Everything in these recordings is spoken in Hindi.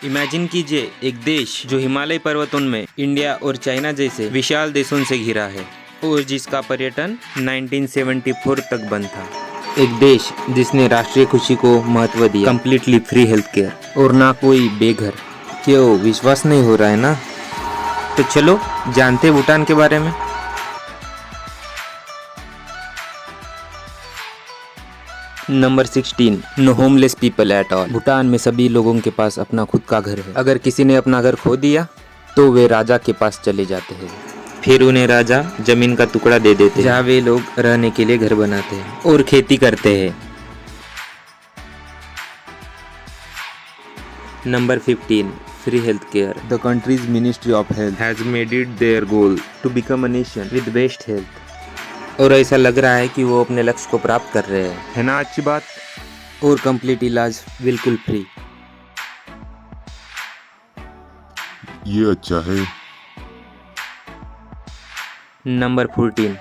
इमेजिन कीजिए एक देश जो हिमालय पर्वतों में इंडिया और चाइना जैसे विशाल देशों से घिरा है और जिसका पर्यटन 1974 तक बंद था। एक देश जिसने राष्ट्रीय खुशी को महत्व दिया, कंप्लीटली फ्री हेल्थ केयर और ना कोई बेघर। क्यों विश्वास नहीं हो रहा है ना? तो चलो जानते हैं भूटान के बारे में। Number 16, no homeless people at all. Bhutan में सभी लोगों के पास अपना खुद का घर है। अगर किसी ने अपना घर खो दिया तो वे राजा के पास चले जाते हैं, फिर उन्हें राजा जमीन का टुकड़ा दे देते हैं जहाँ वे लोग रहने के लिए घर बनाते हैं और खेती करते हैं। Number 15, free health care. The country's Ministry of Health has made it their goal to become a nation with best health. और ऐसा लग रहा है कि वो अपने लक्ष्य को प्राप्त कर रहे हैं। है ना अच्छी बात? और कंप्लीट इलाज बिल्कुल फ्री। ये अच्छा है। Number 14,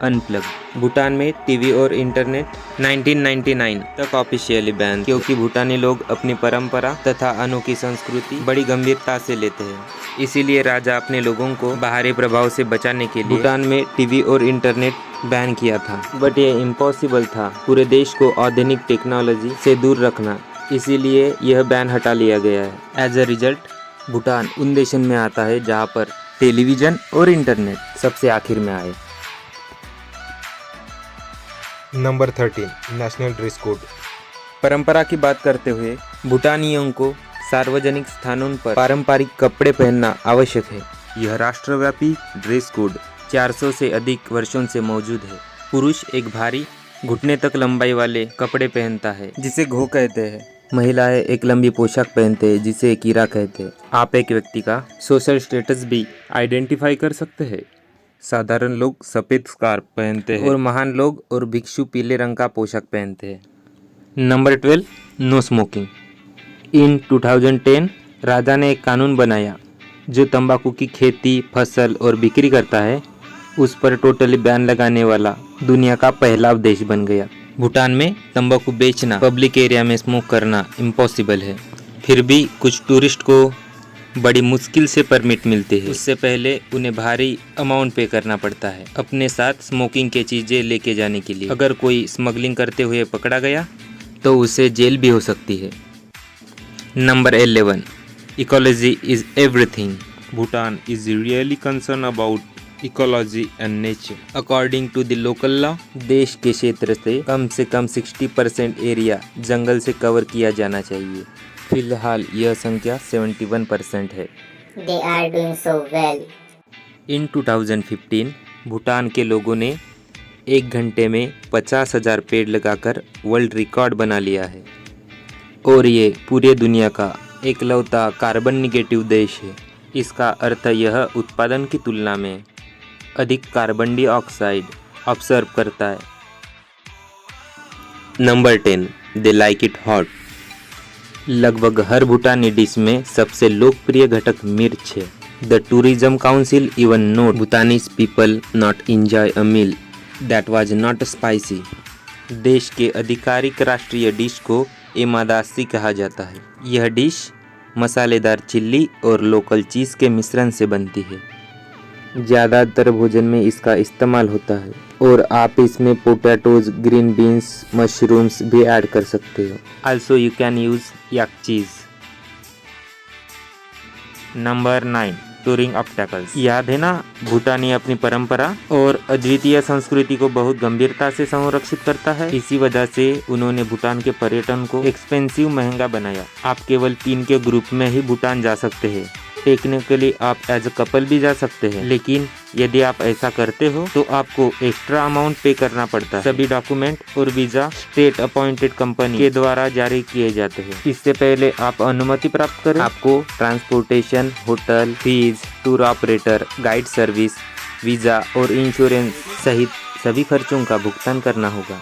unplug. भूटान में टीवी और इंटरनेट 1999 तक ऑफिशियली बैन, क्योंकि भूटानी लोग अपनी परंपरा तथा अनोखी संस्कृति बड़ी गंभीरता से लेते हैं। इसीलिए राजा अपने लोगों को बाहरी प्रभाव से बचाने के लिए भूटान में टीवी और इंटरनेट बैन किया था। बट ये इम्पॉसिबल था पूरे देश को आधुनिक टेक्नोलॉजी से दूर रखना, इसीलिए यह बैन हटा लिया गया है। एज अ रिजल्ट भूटान उन देशों में आता है जहाँ पर टेलीविजन और इंटरनेट सबसे आखिर में आए। Number 13, national dress code. परंपरा की बात करते हुए भूटानियों को सार्वजनिक स्थानों पर पारंपरिक कपड़े पहनना आवश्यक है। यह राष्ट्रव्यापी ड्रेस कोड 400 से अधिक वर्षों से मौजूद है। पुरुष एक भारी घुटने तक लंबाई वाले कपड़े पहनता है जिसे घो कहते हैं। महिलाएं एक लंबी पोशाक पहनते हैं जिसे कीरा कहते हैं। आप एक व्यक्ति का सोशल स्टेटस भी आइडेंटिफाई कर सकते हैं। साधारण लोग सफेद स्कार्फ पहनते हैं और महान लोग और भिक्षु पीले रंग का पोशाक पहनते हैं। Number 12, no smoking. इन 2010 राजा ने एक कानून बनाया जो तंबाकू की खेती, फसल और बिक्री करता है उस पर टोटली बैन लगाने वाला दुनिया का पहला देश बन गया। भूटान में तंबाकू बेचना, पब्लिक एरिया में स्मोक करना इम्पॉसिबल है। फिर भी कुछ टूरिस्ट को बड़ी मुश्किल से परमिट मिलते हैं। उससे पहले उन्हें भारी अमाउंट पे करना पड़ता है अपने साथ स्मोकिंग के चीज़ें लेके जाने के लिए। अगर कोई स्मगलिंग करते हुए पकड़ा गया तो उसे जेल भी हो सकती है। Number 11, ecology is everything. Bhutan is really concerned about ecology and nature. According to the local law देश के क्षेत्र से कम 60% एरिया जंगल से कवर किया जाना चाहिए। फिलहाल यह संख्या 71% है। They are doing so well. इन 2015 भूटान के लोगों ने 1 घंटे में 50,000 पेड़ लगाकर वर्ल्ड रिकॉर्ड बना लिया है और ये पूरी दुनिया का एकलौता कार्बन निगेटिव देश है। इसका अर्थ यह उत्पादन की तुलना में अधिक कार्बन डाइऑक्साइड ऑब्जर्व करता है। Number 10, they like it hot. लगभग हर भूटानी डिश में सबसे लोकप्रिय घटक मिर्च है। The tourism council even note Bhutanese people not enjoy a meal that was not spicy. देश के आधिकारिक राष्ट्रीय डिश को एमादासी कहा जाता है। यह डिश मसालेदार चिल्ली और लोकल चीज़ के मिश्रण से बनती है। ज़्यादातर भोजन में इसका इस्तेमाल होता है और आप इसमें पोटैटोज, ग्रीन बीन्स, मशरूम्स भी ऐड कर सकते हो। Also you can use yak cheese. Number 9, touring obstacles. याद है ना, भूटानी अपनी परंपरा और अद्वितीय संस्कृति को बहुत गंभीरता से संरक्षित करता है। इसी वजह से उन्होंने भूटान के पर्यटन को एक्सपेंसिव, महंगा बनाया। आप केवल 3 के ग्रुप में ही भूटान जा सकते हैं। टेक्निकली आप एज अ कपल भी जा सकते हैं, लेकिन यदि आप ऐसा करते हो तो आपको एक्स्ट्रा अमाउंट पे करना पड़ता है। सभी डॉक्यूमेंट और वीजा स्टेट अपॉइंटेड कंपनी के द्वारा जारी किए जाते हैं। इससे पहले आप अनुमति प्राप्त करें, आपको transportation, hotel, fees, tour operator, guide service, visa और इंश्योरेंस सहित सभी खर्चों का भुगतान करना होगा।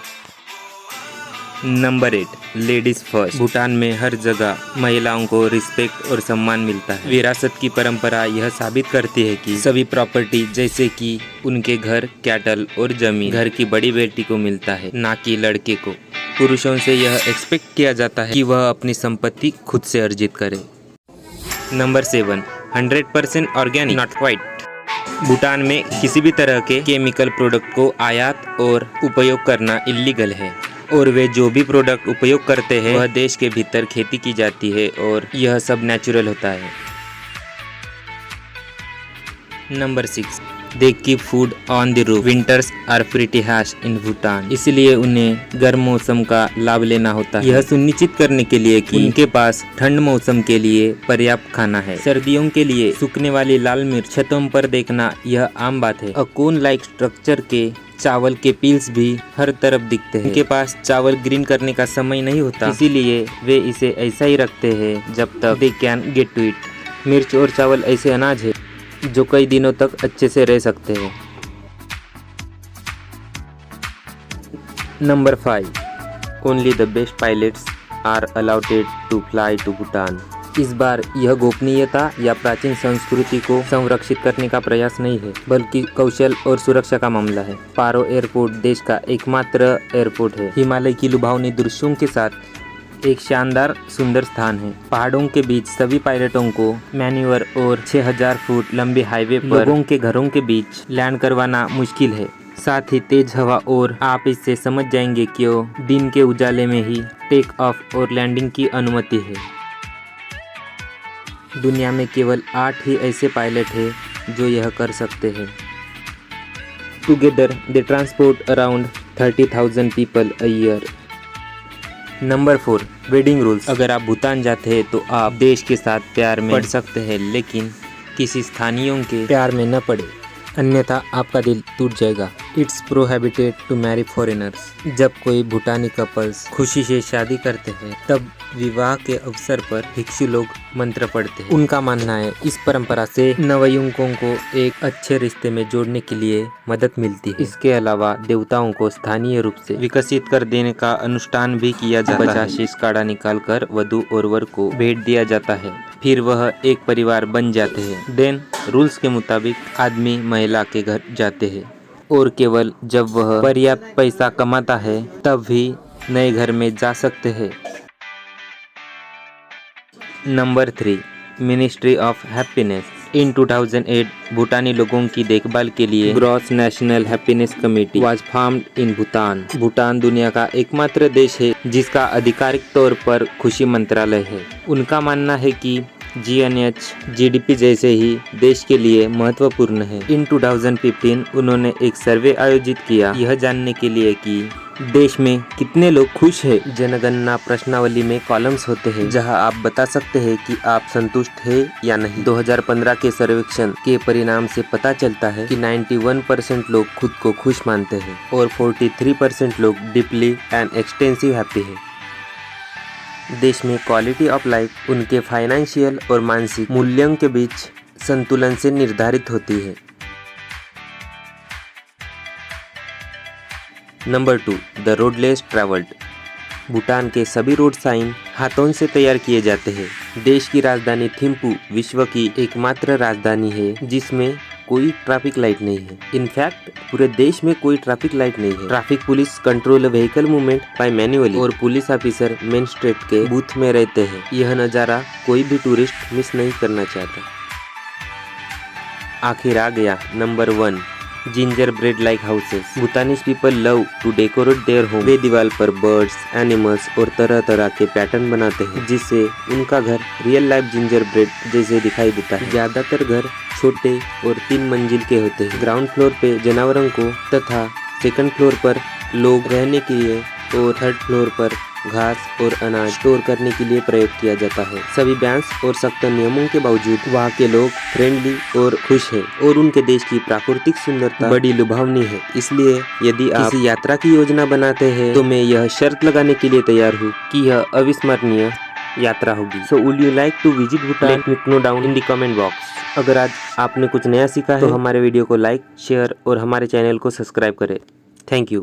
Number 8, ladies first. भूटान में हर जगह महिलाओं को रिस्पेक्ट और सम्मान मिलता है। विरासत की परंपरा यह साबित करती है कि सभी प्रॉपर्टी जैसे कि उनके घर, कैटल और जमीन घर की बड़ी बेटी को मिलता है, ना कि लड़के को। पुरुषों से यह एक्सपेक्ट किया जाता है कि वह अपनी संपत्ति खुद से अर्जित करे। Number 7, 100% organic, not quite. Bhutan में किसी भी तरह के केमिकल प्रोडक्ट को आयात और उपयोग करना इलीगल है, और वे जो भी प्रोडक्ट उपयोग करते हैं वह देश के भीतर खेती की जाती है और यह सब नेचुरल होता है। Number 6, they keep food on the roof. Winters are pretty harsh in Bhutan, इसलिए उन्हें गर्म मौसम का लाभ लेना होता है, यह सुनिश्चित करने के लिए कि उनके पास ठंड मौसम के लिए पर्याप्त खाना है। सर्दियों के लिए सूखने वाली लाल मिर्च छतों पर देखना यह आम बात है। अ कोन लाइक स्ट्रक्चर के चावल के पील्स भी हर तरफ दिखते हैं। उनके पास चावल ग्रीन करने का समय नहीं होता, इसीलिए वे इसे ऐसा ही रखते हैं जब तक they can get to it. मिर्च और चावल ऐसे अनाज है जो कई दिनों तक अच्छे से रह सकते हैं। Number 5, only the best pilots are allowed to fly to Bhutan. इस बार यह गोपनीयता या प्राचीन संस्कृति को संरक्षित करने का प्रयास नहीं है, बल्कि कौशल और सुरक्षा का मामला है। पारो एयरपोर्ट देश का एकमात्र एयरपोर्ट है। हिमालय की लुभावनी दृश्यों के साथ एक शानदार सुंदर स्थान है। पहाड़ों के बीच सभी पायलटों को मैन्यूवर और 6000 फुट लंबे हाईवे पर लोगों के घरों के बीच लैंड करवाना मुश्किल है। साथ ही तेज हवा, और आप इससे समझ जाएंगे क्यों दिन के उजाले में ही टेक ऑफ और लैंडिंग की अनुमति है। दुनिया में केवल 8 ही ऐसे पायलट हैं जो यह कर सकते हैं। Together they transport around 30,000 people a year. Number 4, wedding rules. अगर आप भूटान जाते हैं तो आप देश के साथ प्यार में पड़ सकते हैं, लेकिन किसी स्थानीयों के प्यार में न पड़े, अन्यथा आपका दिल टूट जाएगा। It's prohibited to marry foreigners. जब कोई भूटानी कपल्स खुशी से शादी करते हैं तब विवाह के अवसर पर भिक्षु लोग मंत्र पढ़ते हैं। उनका मानना है इस परंपरा से नवयुवकों को एक अच्छे रिश्ते में जोड़ने के लिए मदद मिलती है। इसके अलावा देवताओं को स्थानीय रूप से विकसित कर देने का अनुष्ठान भी किया जाता है। 50 शीश काढ़ा निकाल कर वधू और वर को भेंट दिया जाता है, फिर वह एक परिवार बन जाते हैं। देन रूल्स के मुताबिक आदमी महिला के घर जाते हैं, और केवल जब वह पर्याप्त पैसा कमाता है तब भी नए घर में जा सकते हैं। Number 3, ministry of happiness. In 2008 भूटानी लोगों की देखभाल के लिए gross national happiness committee was formed in Bhutan. Bhutan दुनिया का एकमात्र देश है जिसका आधिकारिक तौर पर खुशी मंत्रालय है। उनका मानना है कि GNH GDP जैसे ही देश के लिए महत्वपूर्ण है। इन 2015 उन्होंने एक सर्वे आयोजित किया यह जानने के लिए कि देश में कितने लोग खुश हैं। जनगणना प्रश्नावली में कॉलम्स होते हैं जहां आप बता सकते हैं कि आप संतुष्ट हैं या नहीं। 2015 के सर्वेक्षण के परिणाम से पता चलता है कि 91% लोग खुद को खुश मानते हैं और 43% लोग डीपली एंड एक्सटेंसिव हैप्पी है। देश में क्वालिटी ऑफ लाइफ उनके फाइनेंशियल और मानसिक मूल्यों के बीच संतुलन से निर्धारित होती है। Number 2, the road less travelled. Bhutan के सभी रोड साइन हाथों से तैयार किए जाते हैं। देश की राजधानी थिम्पू विश्व की एकमात्र राजधानी है जिसमें कोई ट्रैफिक लाइट नहीं है। इनफैक्ट पूरे देश में कोई ट्रैफिक लाइट नहीं है। Traffic police control vehicle movement by manually, और पुलिस ऑफिसर मेन स्ट्रीट के बूथ में रहते हैं। यह नज़ारा कोई भी टूरिस्ट मिस नहीं करना चाहता। आखिर आ गया number 1, ginger bread like houses. Bhutanese people love to decorate their home. वे दीवार पर बर्ड्स, एनिमल्स और तरह तरह के पैटर्न बनाते हैं जिससे उनका घर रियल लाइफ जिंजर ब्रेड जैसे दिखाई देता है। ज्यादातर घर छोटे और 3 मंजिल के होते हैं। ग्राउंड फ्लोर पे जानवरों को तथा सेकंड फ्लोर पर लोग रहने के लिए और थर्ड फ्लोर पर घास और अनाज स्टोर करने के लिए प्रयोग किया जाता है। सभी बैन्स और सख्त नियमों के बावजूद वहाँ के लोग फ्रेंडली और खुश हैं, और उनके देश की प्राकृतिक सुंदरता बड़ी लुभावनी है। इसलिए यदि आप किसी यात्रा की योजना बनाते हैं तो मैं यह शर्त लगाने के लिए तैयार हूँ कि यह अविस्मरणीय यात्रा होगी। So would you like to visit Bhutan? Let me know down in the comment box. अगर आज आपने कुछ नया सीखा है तो हमारे वीडियो को लाइक, शेयर और हमारे चैनल को सब्सक्राइब करें। Thank you.